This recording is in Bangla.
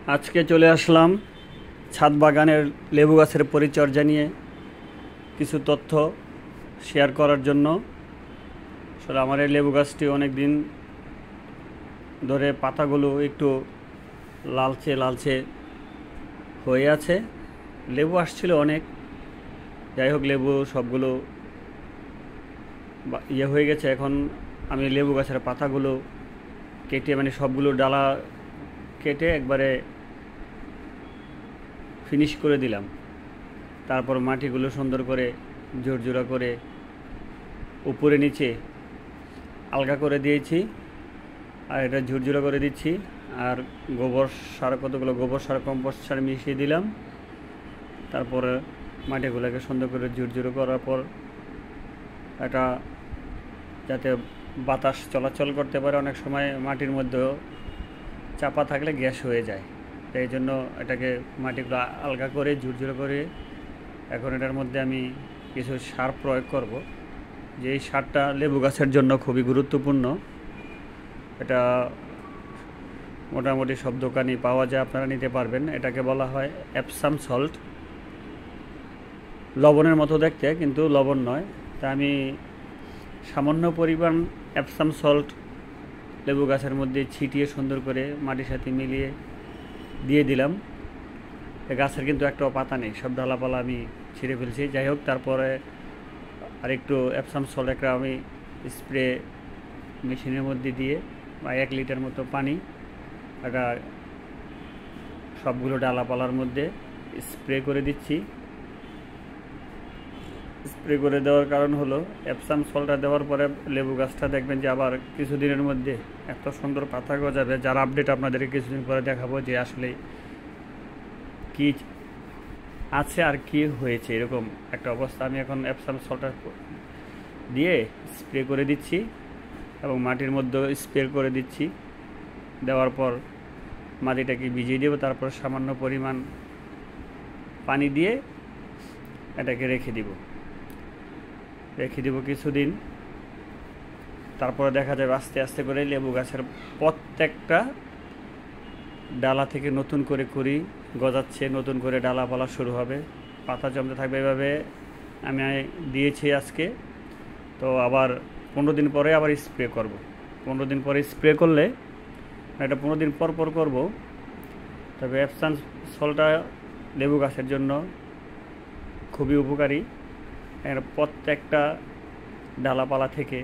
আজকে চলে আসলাম ছাদ বাগানের লেবু গাছের পরিচর্যা নিয়ে কিছু তথ্য শেয়ার করার জন্য। আসলে আমার এই লেবু গাছটি অনেক দিন ধরে পাতাগুলো একটু লালচে লালচে হয়ে আছে। লেবু আসছিল অনেক, যাই হোক লেবু সবগুলো হয়ে গেছে। এখন আমি লেবু গাছের পাতাগুলো কেটে, মানে সবগুলো ডালা কেটে একবারে ফিনিশ করে দিলাম। তারপর মাটিগুলো সুন্দর করে ঝুরঝুরা করে উপরে নিচে আলগা করে দিয়েছি, আর এটা ঝুরঝুরা করে দিচ্ছি। আর গোবর সার, কতগুলো গোবর সার, কম্পোস্ট সার মিশিয়ে দিলাম। তারপরে মাটিগুলোকে সুন্দর করে ঝুরঝুরো করার পর এটা যাতে বাতাস চলাচল করতে পারে, অনেক সময় মাটির মধ্যেও চাপা থাকলে গ্যাস হয়ে যায়, এই জন্য এটাকে মাটিগুলো আলগা করে ঝুরঝুরো করে এখন এটার মধ্যে আমি কিছু সার প্রয়োগ করব। যে এই সারটা লেবু গাছের জন্য খুবই গুরুত্বপূর্ণ। এটা মোটামুটি সব দোকানেই পাওয়া যায়, আপনারা নিতে পারবেন। এটাকে বলা হয় এপসাম সল্ট। লবণের মতো দেখতে, কিন্তু লবণ নয়। তা আমি সামান্য পরিমাণ এপসাম সল্ট লেবু গাছের মধ্যে ছিটিয়ে সুন্দর করে মাটির সাথে মিলিয়ে দিয়ে দিলাম। গাছের কিন্তু একটাও পাতা নেই, সব ডালাপালা আমি ছিঁড়ে ফেলছি। যাই হোক, তারপরে আরেকটু এপসাম সল্ট একটা আমি স্প্রে মেশিনের মধ্যে দিয়ে বা 1 লিটার মতো পানি এটা সবগুলো ডালাপালার মধ্যে স্প্রে করে দিচ্ছি। স্প্রে করে দেওয়ার কারণ হলো এপসাম সল্টটা দেওয়ার পরে লেবু গাছটা দেখবেন যে আবার কিছুদিনের মধ্যে এত সুন্দর পাতা গজাবে, যার আপডেট আপনাদেরকে কিছুদিন পরে দেখাবো যে আসলে কি আছে আর কি হয়েছে, এরকম একটা অবস্থা। আমি এখন এপসাম সল্টটা দিয়ে স্প্রে করে দিচ্ছি এবং মাটির মধ্যেও স্প্রে করে দিচ্ছি। দেওয়ার পর মাটিটাকে ভিজিয়ে দেবো, তারপর সামান্য পরিমাণ পানি দিয়ে এটাকে রেখে দিব কিছুদিন। তারপরে দেখা যাবে আস্তে আস্তে করে লেবু গাছের প্রত্যেকটা ডালা থেকে নতুন করে কুড়ি গজাচ্ছে, নতুন করে ডালাপালা শুরু হবে, পাতা জমতে থাকবে। এভাবে আমি দিয়েছি আজকে। তো আবার 15 দিন পরে আবার স্প্রে করব। 15 দিন পরে স্প্রে করলে, এটা 15 দিন পর পর করব। তবে এপসাম সল্টটা লেবু গাছের জন্য খুবই উপকারী। এর প্রত্যেকটা ডালাপালা থেকে